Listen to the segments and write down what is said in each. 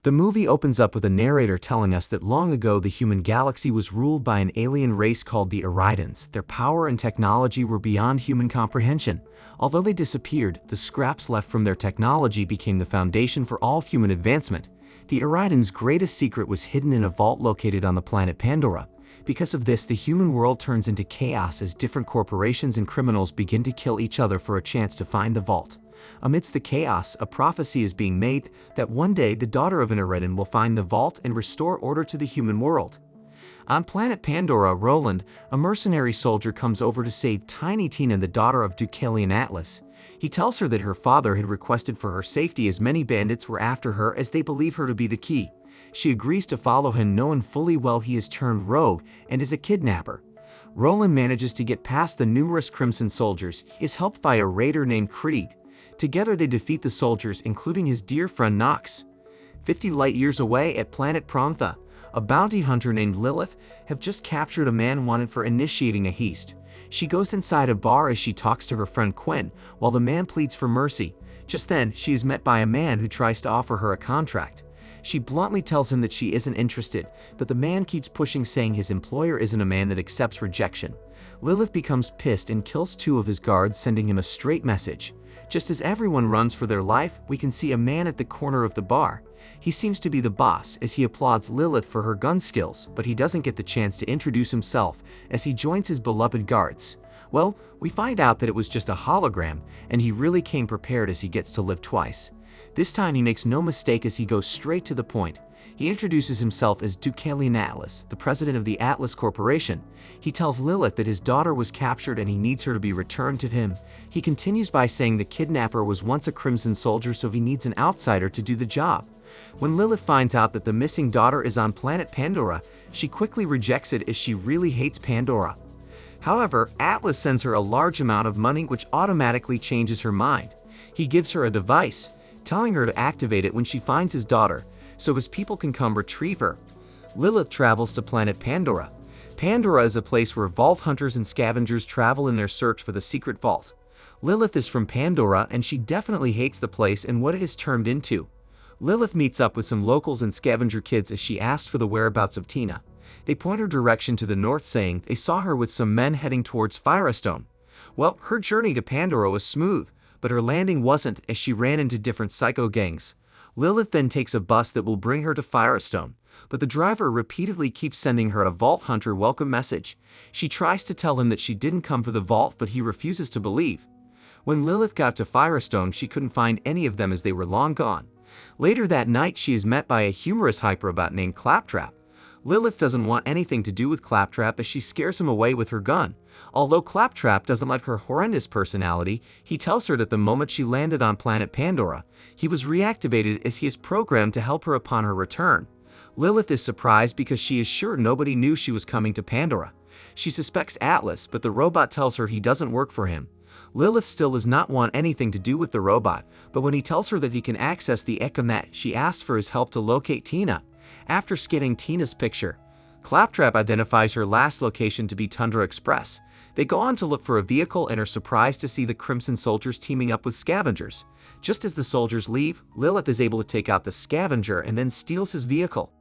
The movie opens up with a narrator telling us that long ago the human galaxy was ruled by an alien race called the Reynolds. Their power and technology were beyond human comprehension. Although they disappeared, the scraps left from their technology became the foundation for all human advancement. The Reynolds' greatest secret was hidden in a vault located on the planet Pandora. Because of this, the human world turns into chaos as different corporations and criminals begin to kill each other for a chance to find the vault. Amidst the chaos, a prophecy is being made that one day the daughter of an Eredin will find the vault and restore order to the human world. On planet Pandora, Roland, a mercenary soldier, comes over to save tiny Tina, the daughter of Deucalion Atlas. He tells her that her father had requested for her safety as many bandits were after her as they believe her to be the key. She agrees to follow him, knowing fully well he has turned rogue and is a kidnapper. Roland manages to get past the numerous Crimson soldiers. He is helped by a raider named Krieg. Together they defeat the soldiers, including his dear friend Nox. 50 light-years away at planet Prontha, a bounty hunter named Lilith have just captured a man wanted for initiating a heist. She goes inside a bar as she talks to her friend Quinn, while the man pleads for mercy. Just then, she is met by a man who tries to offer her a contract. She bluntly tells him that she isn't interested, but the man keeps pushing, saying his employer isn't a man that accepts rejection. Lilith becomes pissed and kills 2 of his guards, sending him a straight message. Just as everyone runs for their life, we can see a man at the corner of the bar. He seems to be the boss as he applauds Lilith for her gun skills, but he doesn't get the chance to introduce himself as he joins his beloved guards. Well, we find out that it was just a hologram, and he really came prepared as he gets to live twice. This time he makes no mistake as he goes straight to the point. He introduces himself as Deucalion Atlas, the president of the Atlas Corporation. He tells Lilith that his daughter was captured and he needs her to be returned to him. He continues by saying the kidnapper was once a Crimson soldier, so he needs an outsider to do the job. When Lilith finds out that the missing daughter is on planet Pandora, she quickly rejects it as she really hates Pandora. However, Atlas sends her a large amount of money, which automatically changes her mind. He gives her a device, telling her to activate it when she finds his daughter, so his people can come retrieve her. Lilith travels to planet Pandora. Pandora is a place where vault hunters and scavengers travel in their search for the secret vault. Lilith is from Pandora and she definitely hates the place and what it has turned into. Lilith meets up with some locals and scavenger kids as she asks for the whereabouts of Tina. They point her direction to the north, saying they saw her with some men heading towards Firestone. Well, her journey to Pandora was smooth, but her landing wasn't as she ran into different psycho gangs. Lilith then takes a bus that will bring her to Firestone, but the driver repeatedly keeps sending her a Vault Hunter welcome message. She tries to tell him that she didn't come for the vault, but he refuses to believe. When Lilith got to Firestone, she couldn't find any of them as they were long gone. Later that night, she is met by a humorous hyperobot named Claptrap. Lilith doesn't want anything to do with Claptrap as she scares him away with her gun. Although Claptrap doesn't like her horrendous personality, he tells her that the moment she landed on planet Pandora, he was reactivated as he is programmed to help her upon her return. Lilith is surprised because she is sure nobody knew she was coming to Pandora. She suspects Atlas, but the robot tells her he doesn't work for him. Lilith still does not want anything to do with the robot, but when he tells her that he can access the Econet, she asks for his help to locate Tina. After scanning Tina's picture, Claptrap identifies her last location to be Tundra Express. They go on to look for a vehicle and are surprised to see the Crimson soldiers teaming up with scavengers. Just as the soldiers leave, Lilith is able to take out the scavenger and then steals his vehicle.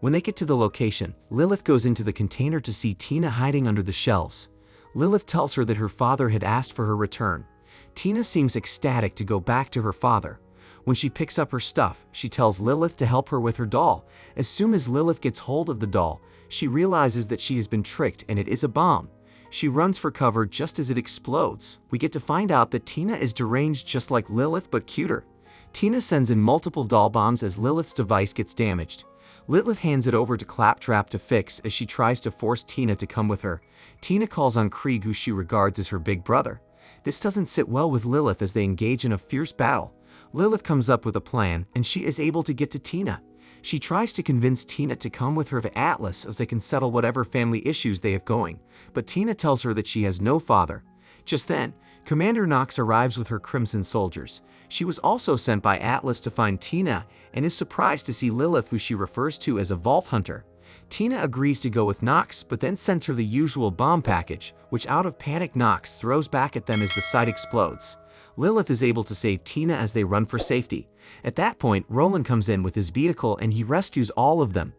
When they get to the location, Lilith goes into the container to see Tina hiding under the shelves. Lilith tells her that her father had asked for her return. Tina seems ecstatic to go back to her father. When she picks up her stuff, she tells Lilith to help her with her doll. As soon as Lilith gets hold of the doll, she realizes that she has been tricked and it is a bomb. She runs for cover just as it explodes. We get to find out that Tina is deranged just like Lilith but cuter. Tina sends in multiple doll bombs as Lilith's device gets damaged. Lilith hands it over to Claptrap to fix as she tries to force Tina to come with her. Tina calls on Krieg, who she regards as her big brother. This doesn't sit well with Lilith as they engage in a fierce battle. Lilith comes up with a plan and she is able to get to Tina. She tries to convince Tina to come with her to Atlas as they can settle whatever family issues they have going, but Tina tells her that she has no father. Just then, Commander Nox arrives with her Crimson soldiers. She was also sent by Atlas to find Tina and is surprised to see Lilith, who she refers to as a Vault Hunter. Tina agrees to go with Nox, but then sends her the usual bomb package, which out of panic Nox throws back at them as the site explodes. Lilith is able to save Tina as they run for safety. At that point, Roland comes in with his vehicle and he rescues all of them.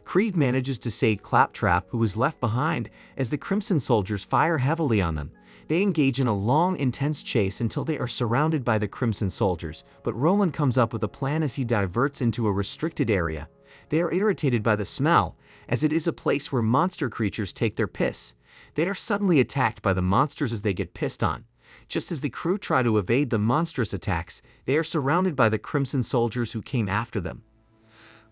Krieg manages to save Claptrap, who was left behind, as the Crimson soldiers fire heavily on them. They engage in a long, intense chase until they are surrounded by the Crimson soldiers, but Roland comes up with a plan as he diverts into a restricted area. They are irritated by the smell, as it is a place where monster creatures take their piss. They are suddenly attacked by the monsters as they get pissed on. Just as the crew try to evade the monstrous attacks, they are surrounded by the Crimson soldiers who came after them.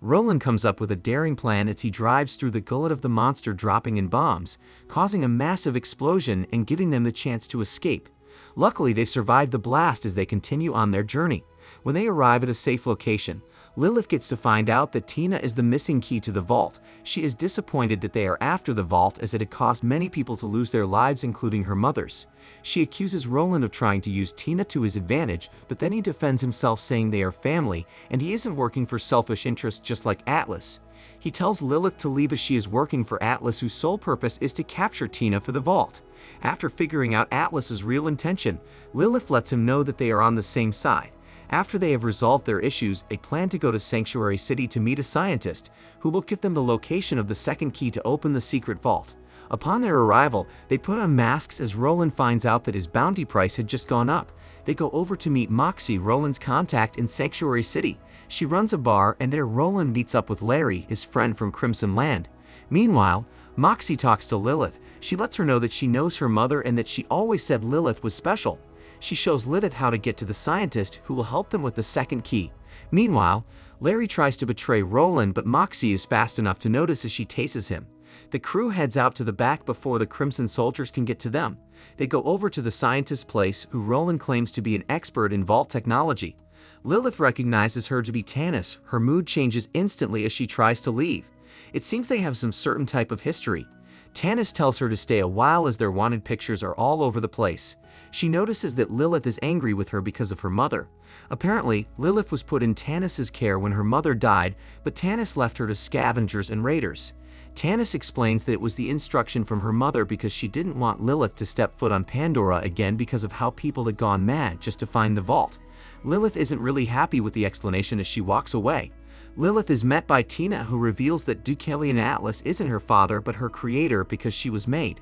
Roland comes up with a daring plan as he drives through the gullet of the monster, dropping in bombs, causing a massive explosion and giving them the chance to escape. Luckily, they survive the blast as they continue on their journey. When they arrive at a safe location, Lilith gets to find out that Tina is the missing key to the vault. She is disappointed that they are after the vault as it had caused many people to lose their lives, including her mother's. She accuses Roland of trying to use Tina to his advantage, but then he defends himself, saying they are family and he isn't working for selfish interests just like Atlas. He tells Lilith to leave as she is working for Atlas, whose sole purpose is to capture Tina for the vault. After figuring out Atlas's real intention, Lilith lets him know that they are on the same side. After they have resolved their issues, they plan to go to Sanctuary City to meet a scientist who will give them the location of the second key to open the secret vault. Upon their arrival, they put on masks as Roland finds out that his bounty price had just gone up. They go over to meet Moxie, Roland's contact in Sanctuary City. She runs a bar, and there Roland meets up with Larry, his friend from Crimson Land. Meanwhile, Moxie talks to Lilith. She lets her know that she knows her mother and that she always said Lilith was special. She shows Lilith how to get to the scientist who will help them with the second key. Meanwhile, Larry tries to betray Roland, but Moxie is fast enough to notice as she tases him. The crew heads out to the back before the Crimson soldiers can get to them. They go over to the scientist's place, who Roland claims to be an expert in vault technology. Lilith recognizes her to be Tanis. Her mood changes instantly as she tries to leave. It seems they have some certain type of history. Tanis tells her to stay a while as their wanted pictures are all over the place. She notices that Lilith is angry with her because of her mother. Apparently, Lilith was put in Tanis's care when her mother died, but Tanis left her to scavengers and raiders. Tanis explains that it was the instruction from her mother because she didn't want Lilith to step foot on Pandora again because of how people had gone mad just to find the vault. Lilith isn't really happy with the explanation as she walks away. Lilith is met by Tina, who reveals that Deucalion Atlas isn't her father but her creator because she was made.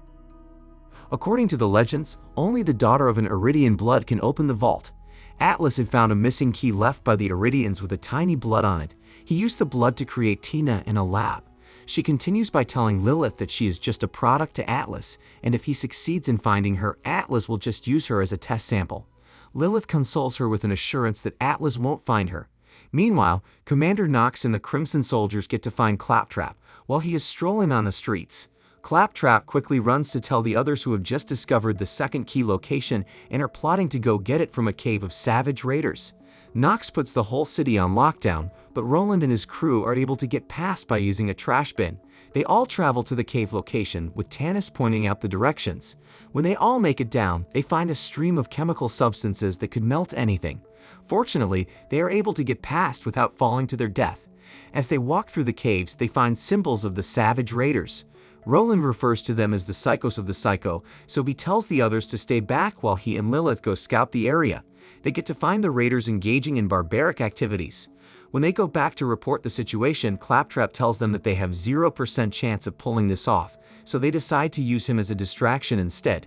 According to the legends, only the daughter of an Iridian blood can open the vault. Atlas had found a missing key left by the Iridians with a tiny blood on it. He used the blood to create Tina in a lab. She continues by telling Lilith that she is just a product to Atlas, and if he succeeds in finding her, Atlas will just use her as a test sample. Lilith consoles her with an assurance that Atlas won't find her. Meanwhile, Commander Knox and the Crimson soldiers get to find Claptrap while he is strolling on the streets. Claptrap quickly runs to tell the others who have just discovered the second key location and are plotting to go get it from a cave of savage raiders. Knox puts the whole city on lockdown, but Roland and his crew are able to get past by using a trash bin. They all travel to the cave location, with Tanis pointing out the directions. When they all make it down, they find a stream of chemical substances that could melt anything. Fortunately, they are able to get past without falling to their death. As they walk through the caves, they find symbols of the savage raiders. Roland refers to them as the Psychos of the Psycho, so he tells the others to stay back while he and Lilith go scout the area. They get to find the raiders engaging in barbaric activities. When they go back to report the situation, Claptrap tells them that they have 0% chance of pulling this off, so they decide to use him as a distraction instead.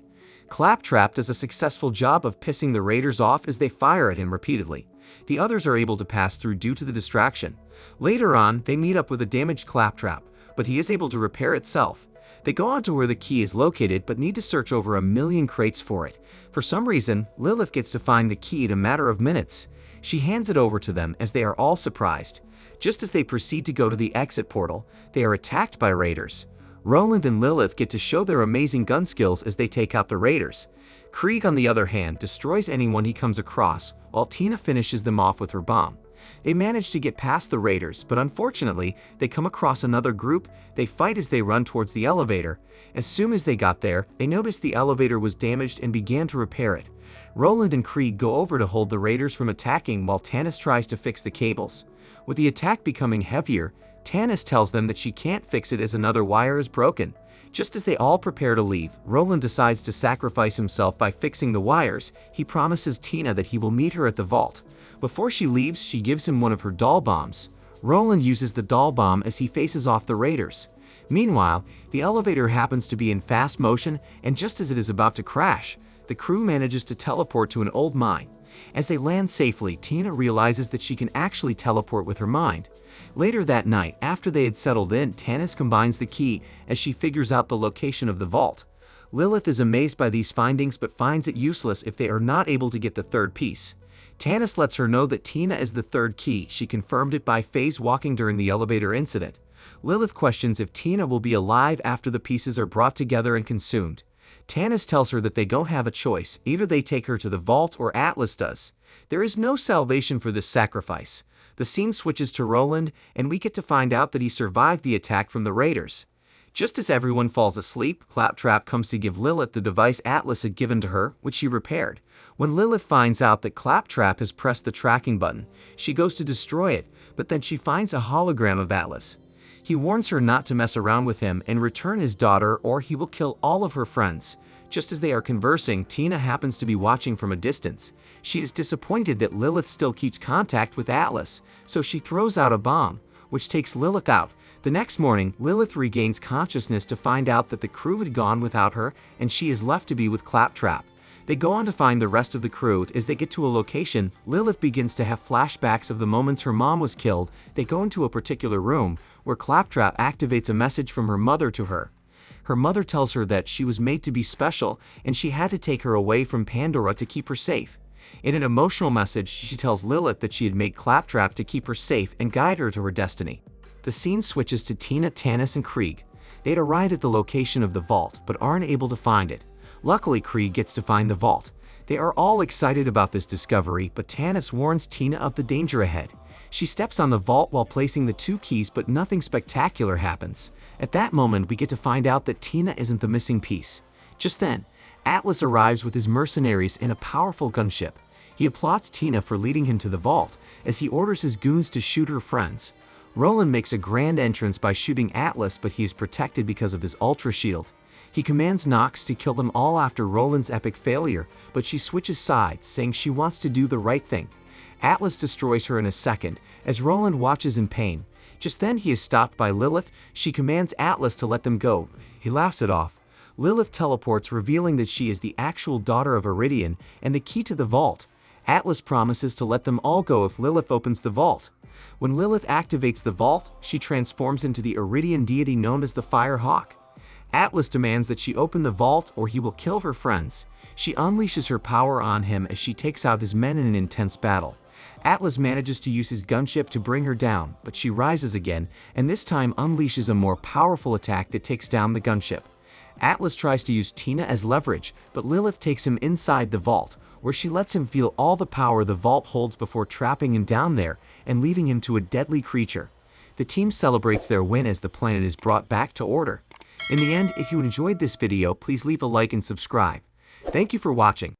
Claptrap does a successful job of pissing the raiders off as they fire at him repeatedly. The others are able to pass through due to the distraction. Later on, they meet up with a damaged Claptrap, but he is able to repair itself. They go on to where the key is located but need to search over 1 million crates for it. For some reason, Lilith gets to find the key in a matter of minutes. She hands it over to them as they are all surprised. Just as they proceed to go to the exit portal, they are attacked by raiders. Roland and Lilith get to show their amazing gun skills as they take out the raiders. Krieg, on the other hand, destroys anyone he comes across, while Tina finishes them off with her bomb. They manage to get past the raiders, but unfortunately, they come across another group. They fight as they run towards the elevator. As soon as they got there, they noticed the elevator was damaged and began to repair it. Roland and Krieg go over to hold the raiders from attacking while Tanis tries to fix the cables. With the attack becoming heavier, Tanis tells them that she can't fix it as another wire is broken. Just as they all prepare to leave, Roland decides to sacrifice himself by fixing the wires. He promises Tina that he will meet her at the vault. Before she leaves, she gives him one of her doll bombs. Roland uses the doll bomb as he faces off the raiders. Meanwhile, the elevator happens to be in fast motion, and just as it is about to crash, the crew manages to teleport to an old mine. As they land safely, Tina realizes that she can actually teleport with her mind. Later that night, after they had settled in, Tanis combines the key as she figures out the location of the vault. Lilith is amazed by these findings but finds it useless if they are not able to get the third piece. Tanis lets her know that Tina is the third key. She confirmed it by phase walking during the elevator incident. Lilith questions if Tina will be alive after the pieces are brought together and consumed. Tanis tells her that they don't have a choice. Either they take her to the vault or Atlas does. There is no salvation for this sacrifice. The scene switches to Roland, and we get to find out that he survived the attack from the raiders. Just as everyone falls asleep, Claptrap comes to give Lilith the device Atlas had given to her, which she repaired. When Lilith finds out that Claptrap has pressed the tracking button, she goes to destroy it, but then she finds a hologram of Atlas. He warns her not to mess around with him and return his daughter or he will kill all of her friends. Just as they are conversing, Tina happens to be watching from a distance. She is disappointed that Lilith still keeps contact with Atlas, so she throws out a bomb, which takes Lilith out. The next morning, Lilith regains consciousness to find out that the crew had gone without her and she is left to be with Claptrap. They go on to find the rest of the crew. As they get to a location, Lilith begins to have flashbacks of the moments her mom was killed. They go into a particular room where Claptrap activates a message from her mother to her. Her mother tells her that she was made to be special and she had to take her away from Pandora to keep her safe. In an emotional message, she tells Lilith that she had made Claptrap to keep her safe and guide her to her destiny. The scene switches to Tina, Tanis, and Krieg. They'd arrived at the location of the vault but aren't able to find it. Luckily, Krieg gets to find the vault. They are all excited about this discovery, but Tanis warns Tina of the danger ahead. She steps on the vault while placing the two keys, but nothing spectacular happens. At that moment, we get to find out that Tina isn't the missing piece. Just then, Atlas arrives with his mercenaries in a powerful gunship. He applauds Tina for leading him to the vault, as he orders his goons to shoot her friends. Roland makes a grand entrance by shooting Atlas, but he is protected because of his ultra shield. He commands Nox to kill them all after Roland's epic failure, but she switches sides, saying she wants to do the right thing. Atlas destroys her in a second, as Roland watches in pain. Just then he is stopped by Lilith. She commands Atlas to let them go. He laughs it off. Lilith teleports, revealing that she is the actual daughter of Iridian and the key to the vault. Atlas promises to let them all go if Lilith opens the vault. When Lilith activates the vault, she transforms into the Iridian deity known as the Fire Hawk. Atlas demands that she open the vault or he will kill her friends. She unleashes her power on him as she takes out his men in an intense battle. Atlas manages to use his gunship to bring her down, but she rises again and this time unleashes a more powerful attack that takes down the gunship. Atlas tries to use Tina as leverage, but Lilith takes him inside the vault, where she lets him feel all the power the vault holds before trapping him down there and leaving him to a deadly creature. The team celebrates their win as the planet is brought back to order. In the end, if you enjoyed this video, please leave a like and subscribe. Thank you for watching.